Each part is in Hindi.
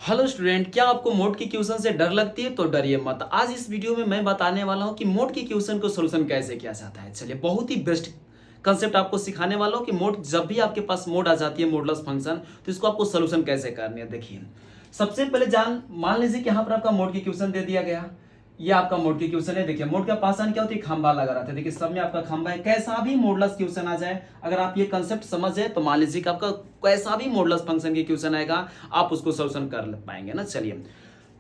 हेलो स्टूडेंट, क्या आपको मोड की क्वेश्चन से डर लगती है? तो डरिए मत। आज इस वीडियो में मैं बताने वाला हूं कि मोड की क्वेश्चन को सोल्यूशन कैसे किया जाता है। चलिए, बहुत ही बेस्ट कंसेप्ट आपको सिखाने वाला हूं कि मोड जब भी आपके पास मोड आ जाती है, मोडलेस फंक्शन, तो इसको आपको सोल्यूशन कैसे करनी है। देखिए, सबसे पहले मान लीजिए कि यहाँ पर आपका मोड की क्वेश्चन दे दिया गया। ये आपका मोड की क्वेश्चन है। देखिए, मोड का पासान क्या होती है? खंबा लगा रहता है। देखिए, सब में आपका खंबा है। कैसा भी मोडलेस क्वेश्चन आ जाए, अगर आप ये कंसेप्ट समझ जाए तो मान लीजिए कि आपका कैसा भी मोडलेस फंक्शन की क्वेश्चन आएगा, आप उसको सोल्यूशन कर पाएंगे ना। चलिए,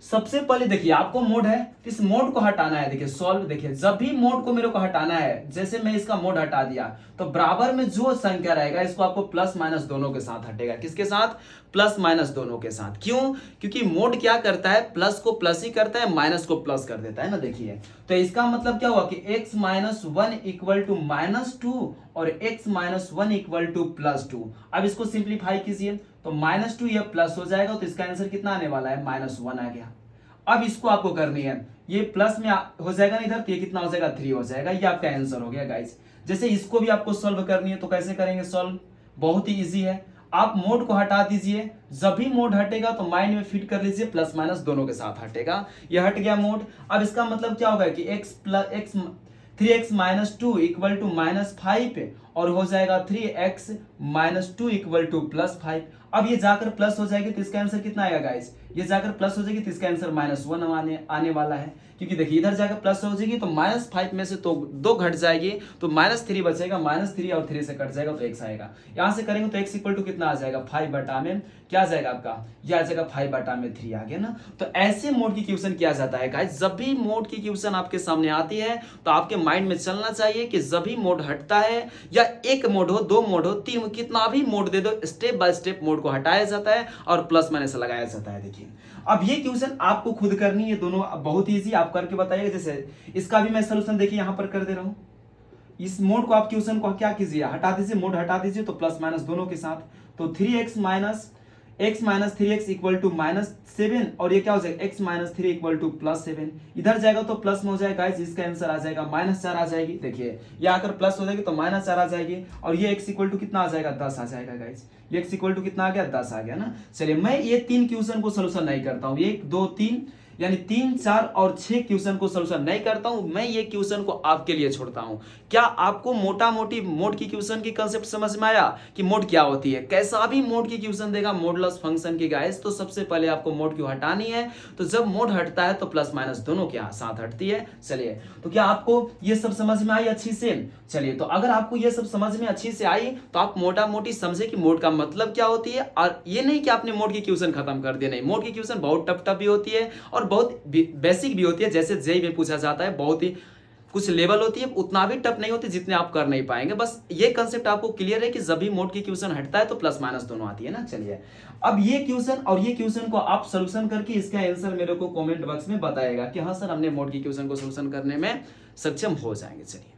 सबसे पहले देखिए, आपको मोड है, इस मोड को हटाना है। देखिए सॉल्व, देखिए जब भी मोड को मेरे को हटाना है, जैसे मैं इसका मोड हटा दिया तो बराबर में जो संख्या रहेगा इसको आपको प्लस माइनस दोनों के साथ हटेगा। किसके साथ? प्लस माइनस दोनों के साथ। क्यों? क्योंकि मोड क्या करता है? प्लस को प्लस ही करता है, माइनस को प्लस कर देता है ना। देखिए, तो इसका मतलब क्या हुआ कि x minus one equal to minus two और x minus one equal to plus two. अब इसको सिंप्लीफाई कीजिए तो माइनस टू यह प्लस हो जाएगा, तो इसका आंसर कितना आने वाला है? माइनस वन आ गया। अब इसको आपको करनी है, ये प्लस में हो जाएगा ना इधर, तो ये कितना हो जाएगा? 3 हो जाएगा। ये आपका आंसर हो गया गाइस। जैसे इसको भी आपको सॉल्व करनी है तो कैसे करेंगे सॉल्व? बहुत ही इजी है। आप मोड को हटा दीजिए, जब भी मोड हटेगा तो माइंड में फिट कर लीजिए प्लस माइनस दोनों के साथ हटेगा। ये हट गया मोड। अब इसका मतलब क्या होगा कि x plus x 3x minus two equal to minus 5 और हो जाएगा 3x minus two equal to plus 5। अब ये जाकर प्लस हो जाएगी तो इसका आंसर कितना आएगा गाइस? ये जाकर प्लस हो जाएगी तो इसका आंसर माइनस वन आने वाला है। क्योंकि देखिए, इधर जाकर प्लस हो जाएगी तो माइनस 5 में से तो 2 घट जाएगी तो माइनस 3 बचेगा। माइनस 3 और 3 से कट जाएगा तो x आएगा। यहां से करेंगे तो x इक्वल टू कितना आ जाएगा? 5 बटा में क्या आ जाएगा आपका? ये आ जाएगा 5 बटा में 3 आ गया ना। तो ऐसे मोड की क्वेश्चन किया जाता है गाइस। जब भी मोड की क्वेश्चन आपके सामने आती है तो आपके माइंड में चलना चाहिए कि जब भी मोड हटता है, या एक मोड हो, 2 मोड हो, 3, कितना भी मोड दे दो, स्टेप बाय स्टेप मोड को हटाया जाता है और प्लस माइनस लगाया जाता है। देखिए, अब ये क्वेश्चन आपको खुद करनी है, दोनों बहुत इजी, आप करके बताइएगा। जैसे इसका भी मैं सोल्यूशन देखिए यहां पर कर दे रहा हूं। इस मोड को आप क्वेश्चन को क्या कीजिए? हटा दीजिए, मोड हटा दीजिए तो प्लस माइनस दोनों के साथ। तो 3x minus 3x equal to minus 7 और ये क्या हो जाएगा? x minus 3 equal to plus 7। इधर जाएगा तो प्लस में हो जाएगा गाइस, इसका आंसर आ जाएगा माइनस 4 आ जाएगी। देखिए, ये आकर प्लस हो जाएगी तो माइनस 4 आ जाएगी और ये x इक्वल टू कितना आ जाएगा? 10 आ जाएगा गाइस। ये x इक्वल टू कितना आ गया? 10 आ गया ना। चलिए, मैं ये 3 क्वेश्चन को सोल्यूशन नहीं करता हूं, 1 2 3 यानी 3 4 और 6 क्वेश्चन को सोल्यूशन नहीं करता हूं। मैं ये क्वेश्चन को आपके लिए छोड़ता हूं। क्या आपको मोटा मोटी मोड की क्वेश्चन की कंसेप्ट समझ में आया कि मोड क्या होती है? कैसा भी मोड की क्वेश्चन देगा मोडलेस फंक्शन की गाइस, तो सबसे पहले आपको मोड क्यों हटानी है? तो जब मोड हटता है तो प्लस माइनस दोनों के साथ हटती है। चलिए, तो क्या आपको ये सब समझ में आई अच्छी से? चलिए, तो अगर आपको ये सब समझ में अच्छी से आई तो आप मोटा मोटी समझे कि मोड का मतलब क्या होती है। और ये नहीं कि आपने मोड की क्वेश्चन खत्म कर दिया, नहीं। मोड की क्वेश्चन बहुत टफ भी होती है और बहुत बेसिक भी होती है। जैसे जेईई में पूछा जाता है, बहुत ही कुछ लेवल होती है, उतना भी टफ नहीं होती जितने आप कर नहीं पाएंगे। बस ये कंसेप्ट आपको क्लियर है कि जब भी मोड की क्वेश्चन हटता है तो प्लस माइनस दोनों आती है ना। चलिए, अब ये क्वेश्चन और ये क्वेश्चन को आप सोल्यूशन करके इसका आंसर मेरे को कमेंट बॉक्स में बताएगा कि हाँ सर, हमने मोड की क्वेश्चन को सोल्यूशन करने में सक्षम हो जाएंगे। चलिए।